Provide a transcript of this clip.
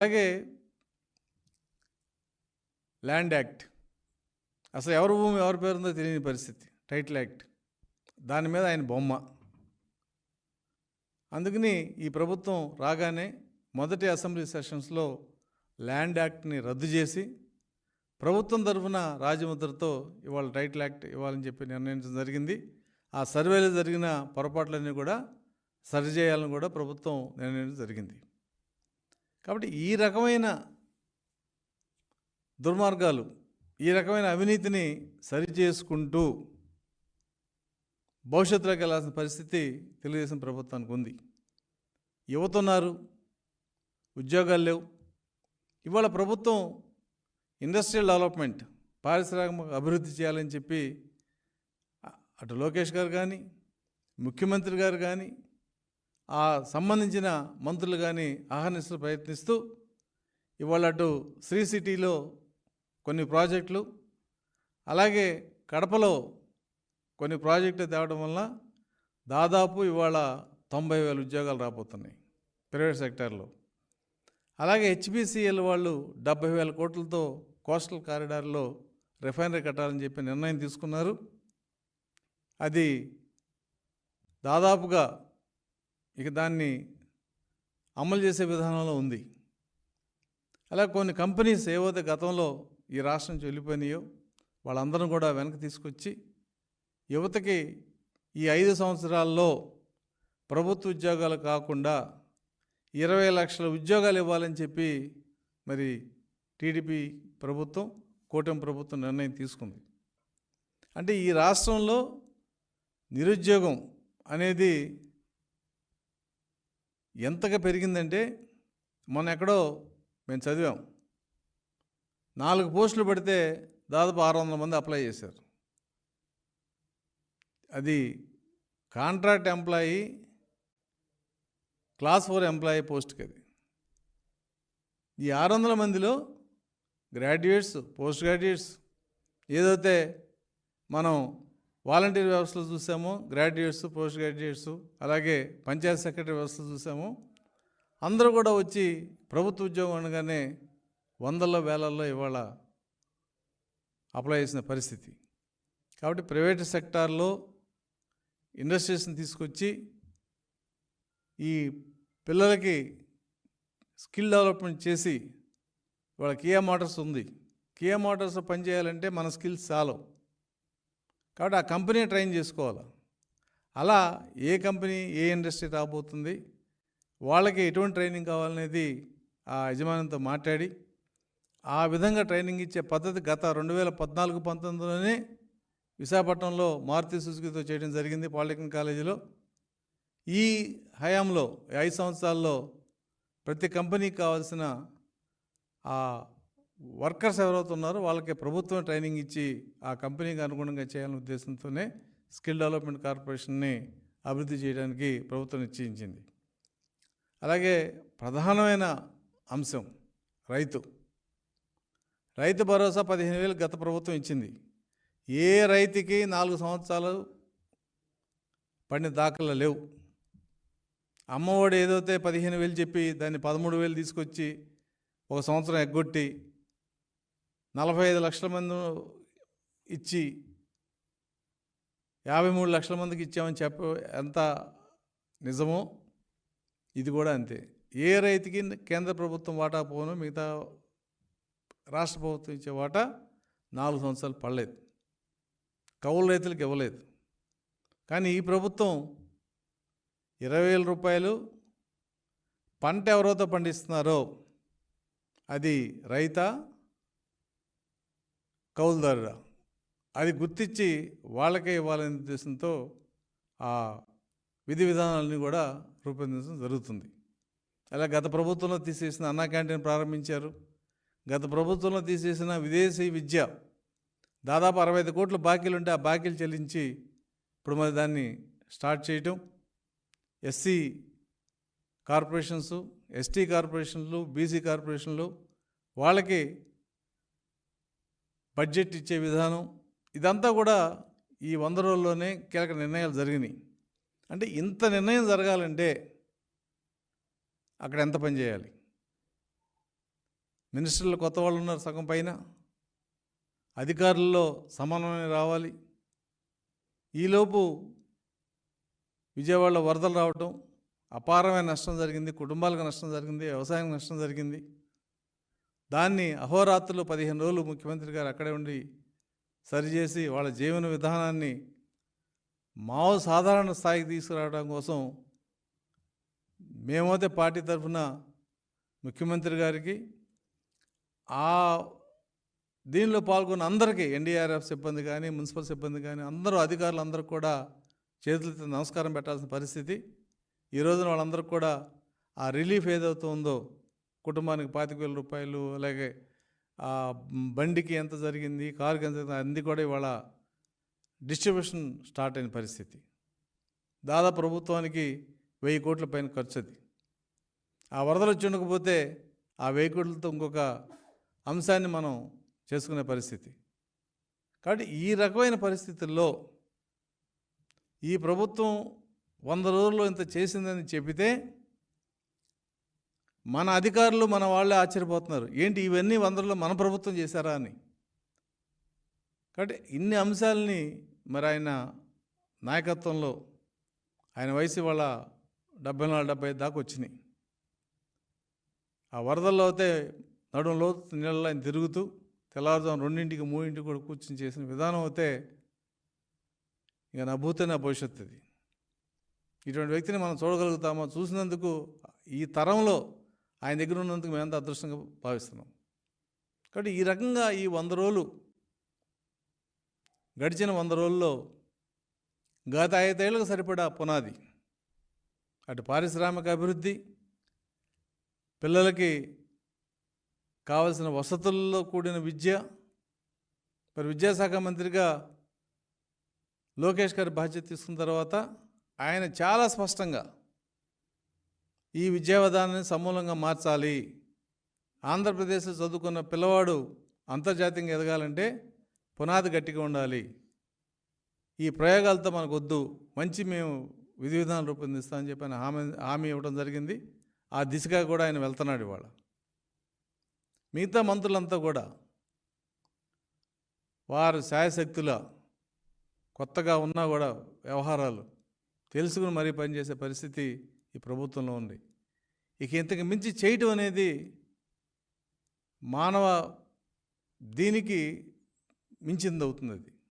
అలాగే land act, అసలు ఎవరి భూమి ఎవరి పేరుందో తెలియని పరిస్థితి. టైటిల్ యాక్ట్, దాని మీద ఆయన బొమ్మ. అందుకని ఈ ప్రభుత్వం రాగానే మొదటి అసెంబ్లీ సెషన్స్లో ల్యాండ్ యాక్ట్ని రద్దు చేసి ప్రభుత్వం తరఫున రాజముద్రతో ఇవాళ టైటిల్ యాక్ట్ ఇవ్వాలని చెప్పి నిర్ణయించడం జరిగింది. ఆ సర్వేలో జరిగిన పొరపాట్లన్నీ కూడా సరిచేయాలని కూడా ప్రభుత్వం నిర్ణయించడం జరిగింది. కాబట్టి ఈ రకమైన దుర్మార్గాలు, ఈ రకమైన అవినీతిని సరిచేసుకుంటూ భవిష్యత్తులోకి వెళ్ళాల్సిన పరిస్థితి తెలుగుదేశం ప్రభుత్వానికి ఉంది. యువత ఉన్నారు, ఉద్యోగాలు లేవు. ఇవాళ ప్రభుత్వం ఇండస్ట్రియల్ డెవలప్మెంట్, పారిశ్రామిక అభివృద్ధి చేయాలని చెప్పి అటు లోకేష్ గారు కానీ, ముఖ్యమంత్రి గారు కానీ, ఆ సంబంధించిన మంత్రులు కానీ ఆహర్నిశలు ప్రయత్నిస్తూ ఇవాళ అటు శ్రీ సిటీలో కొన్ని ప్రాజెక్టులు, అలాగే కడపలో కొన్ని ప్రాజెక్టులు తేవడం వల్ల దాదాపు ఇవాళ 90,000 ఉద్యోగాలు రాబోతున్నాయి ప్రైవేట్ సెక్టార్లో. అలాగే హెచ్పిసిఎల్ వాళ్ళు 70,000 కోట్లతో కోస్టల్ కారిడార్లో రిఫైనరీ కట్టాలని చెప్పి నిర్ణయం తీసుకున్నారు. అది దాదాపుగా ఇక దాన్ని అమలు చేసే విధానంలో ఉంది. అలా కొన్ని కంపెనీస్ ఏవైతే గతంలో ఈ రాష్ట్రం నుంచి వెళ్ళిపోయినాయో వాళ్ళందరం కూడా వెనక్కి తీసుకొచ్చి యువతకి ఈ 5 సంవత్సరాల్లో ప్రభుత్వ ఉద్యోగాలు కాకుండా 20 లక్షల ఉద్యోగాలు ఇవ్వాలని చెప్పి మరి టీడీపీ ప్రభుత్వం, కూటమి ప్రభుత్వం నిర్ణయం తీసుకుంది. అంటే ఈ రాష్ట్రంలో నిరుద్యోగం అనేది ఎంతగా పెరిగిందంటే, మొన్న ఎక్కడో మేము చదివాం, 4 పోస్టులు పడితే దాదాపు 600 మంది అప్లై చేశారు. అది కాంట్రాక్ట్ ఎంప్లాయీ, క్లాస్ 4 ఎంప్లాయీ పోస్ట్కి. అది ఈ 600 మందిలో గ్రాడ్యుయేట్స్, పోస్ట్ గ్రాడ్యుయేట్స్, ఏదైతే మనం వాలంటీర్ వ్యవస్థలో చూసామో గ్రాడ్యుయేట్స్, పోస్ట్ గ్రాడ్యుయేట్స్, అలాగే పంచాయత్ సెక్రటరీ వ్యవస్థ చూసామో, అందరూ కూడా వచ్చి ప్రభుత్వ ఉద్యోగం అనగానే వందల్లో వేలల్లో ఇవాళ అప్లై చేసిన పరిస్థితి. కాబట్టి ప్రైవేట్ సెక్టార్లో ఇండస్ట్రీస్ని తీసుకొచ్చి ఈ పిల్లలకి స్కిల్ డెవలప్మెంట్ చేసి, ఇవాళ కియా మోటార్స్ ఉంది, కియా మోటార్స్ పనిచేయాలంటే మన స్కిల్స్ చాలవు. కాబట్టి ఆ కంపెనీ ట్రైన్ చేసుకోవాలి. అలా ఏ కంపెనీ, ఏ ఇండస్ట్రీ రాబోతుంది, వాళ్ళకి ఎటువంటి ట్రైనింగ్ కావాలనేది ఆ యజమానితో మాట్లాడి ఆ విధంగా ట్రైనింగ్ ఇచ్చే పద్ధతి గత 2014-19లోనే విశాఖపట్నంలో మారుతి సుజుకితో చేయడం జరిగింది పాలిటెక్నిక్ కాలేజీలో. ఈ హయాంలో 5 సంవత్సరాల్లో ప్రతి కంపెనీకి కావాల్సిన ఆ వర్కర్స్ ఎవరైతే ఉన్నారో వాళ్ళకి ప్రభుత్వం ట్రైనింగ్ ఇచ్చి ఆ కంపెనీకి అనుగుణంగా చేయాలనే ఉద్దేశంతోనే స్కిల్ డెవలప్మెంట్ కార్పొరేషన్ని అభివృద్ధి చేయడానికి ప్రభుత్వం నిశ్చయించింది. అలాగే ప్రధానమైన అంశం రైతు భరోసా 15,000 గత ప్రభుత్వం ఇచ్చింది. ఏ రైతుకి 4 సంవత్సరాలు పడిన దాఖలు లేవు. అమ్మఒడి ఏదైతే 15,000 చెప్పి దాన్ని 13,000 తీసుకొచ్చి ఒక సంవత్సరం ఎగ్గొట్టి 45 లక్షల మంది ఇచ్చి 53 లక్షల మందికి ఇచ్చామని ఎంత నిజమో ఇది కూడా అంతే. ఏ రైతుకి కేంద్ర ప్రభుత్వం వాటా పోను, మిగతా రాష్ట్ర ప్రభుత్వం ఇచ్చే వాటా 4 సంవత్సరాలు పడలేదు, కౌలు రైతులకు ఇవ్వలేదు. కానీ ఈ ప్రభుత్వం 20,000 రూపాయలు పంట ఎవరైతే పండిస్తున్నారో అది రైతా కౌలుదారుడా అది గుర్తించి వాళ్ళకే ఇవ్వాలనే ఉద్దేశంతో ఆ విధి విధానాలని కూడా రూపొందించడం జరుగుతుంది. అలా గత ప్రభుత్వంలో తీసేసిన అన్నా క్యాంటీన్ ప్రారంభించారు. గత ప్రభుత్వంలో తీసేసిన విదేశీ విద్య దాదాపు 65 కోట్ల బాకీలు ఉంటే ఆ బాకీలు చెల్లించి ఇప్పుడు మరి దాన్ని స్టార్ట్ చేయటం. ఎస్సీ కార్పొరేషన్స్, ఎస్టీ కార్పొరేషన్లు, బీసీ కార్పొరేషన్లు వాళ్ళకి బడ్జెట్ ఇచ్చే విధానం, ఇదంతా కూడా ఈ 100 రోజుల్లోనే కీలక నిర్ణయాలు జరిగినాయి. అంటే ఇంత నిర్ణయం జరగాలంటే అక్కడ ఎంత పని చేయాలి? మినిస్టర్లు కొత్త వాళ్ళు ఉన్నారు సగం పైన, అధికారుల్లో సమన్వయం రావాలి. ఈలోపు విజయవాడలో వరదలు రావటం, అపారమైన నష్టం జరిగింది, కుటుంబాలకు నష్టం జరిగింది, వ్యవసాయానికి నష్టం జరిగింది. దాన్ని అహోరాత్రులు 15 రోజులు ముఖ్యమంత్రి గారు అక్కడే ఉండి సరిచేసి వాళ్ళ జీవన విధానాన్ని సాధారణ స్థాయికి తీసుకురావడం కోసం మేమైతే పార్టీ తరఫున ముఖ్యమంత్రి గారికి, దీనిలో పాల్గొన్న అందరికీ, ఎన్డీఆర్ఎఫ్ సిబ్బంది కానీ, మున్సిపల్ సిబ్బంది కానీ, అందరూ అధికారులు అందరూ కూడా చేతులతో నమస్కారం పెట్టాల్సిన పరిస్థితి. ఈ రోజున వాళ్ళందరికీ కూడా ఆ రిలీఫ్ ఏదైతే ఉందో, కుటుంబానికి 25,000 రూపాయలు, అలాగే బండికి ఎంత జరిగింది, కారుకి ఎంత జరిగింది, అన్నీ కూడా ఇవాళ డిస్ట్రిబ్యూషన్ స్టార్ట్ అయిన పరిస్థితి. దాదాపు ప్రభుత్వానికి 1000 కోట్ల పైన ఖర్చు. అది ఆ వరదలు వచ్చి ఉండకపోతే ఆ 1000 కోట్లతో ఇంకొక అంశాన్ని మనం చేసుకునే పరిస్థితి. కాబట్టి ఈ రకమైన పరిస్థితుల్లో ఈ ప్రభుత్వం 100 రోజుల్లో ఇంత చేసిందని చెబితే మన అధికారులు మన వాళ్ళే ఆశ్చర్యపోతున్నారు, ఏంటి ఇవన్నీ 100 రోజుల్లో మన ప్రభుత్వం చేశారా అని. కాబట్టి ఇన్ని అంశాలని మరి ఆయన నాయకత్వంలో, ఆయన వయసు వాళ్ళ 74-75 దాకా వచ్చినాయి. ఆ వరదల్లో అయితే నడుంలో నీళ్ళలో ఆయన తిరుగుతూ తెల్లవారుజాము 2ంటికి 3ంటికి కూడా కూర్చొని చేసిన విధానం అయితే ఇక నా భూతే నా భవిష్యత్తు. ఇది ఇటువంటి వ్యక్తిని మనం చూడగలుగుతామో, చూసినందుకు ఈ తరంలో ఆయన దగ్గర ఉన్నందుకు మేమంతా అదృష్టంగా భావిస్తున్నాం. కాబట్టి ఈ రకంగా ఈ 100 రోజులు, గడిచిన 100 రోజుల్లో గత 5 ఏళ్ళకు సరిపడా పునాది, అటు పారిశ్రామిక అభివృద్ధి, పిల్లలకి కావలసిన వసతుల్లో కూడిన విద్య. మరి విద్యాశాఖ మంత్రిగా లోకేష్ గారి బాధ్యత తీసుకున్న తర్వాత ఆయన చాలా స్పష్టంగా ఈ విద్యా విధానాన్ని సమూలంగా మార్చాలి. ఆంధ్రప్రదేశ్లో చదువుకున్న పిల్లవాడు అంతర్జాతీయంగా ఎదగాలంటే పునాది గట్టిగా ఉండాలి. ఈ ప్రయోగాలతో మనకు వద్దు, మంచి మేము విధి విధానాలు రూపొందిస్తామని చెప్పి ఆయన హామీ ఇవ్వడం జరిగింది. ఆ దిశగా కూడా ఆయన వెళ్తున్నాడు. ఇవాళ మిగతా మంత్రులంతా కూడా వారు శాయశక్తుల కొత్తగా ఉన్నా కూడా వ్యవహారాలు తెలుసుకుని మరీ పనిచేసే పరిస్థితి ఈ ప్రభుత్వంలో ఉంది. ఇక ఇంతకు మించి చేయటం అనేది మానవ దీనికి మించింది అవుతుంది. అది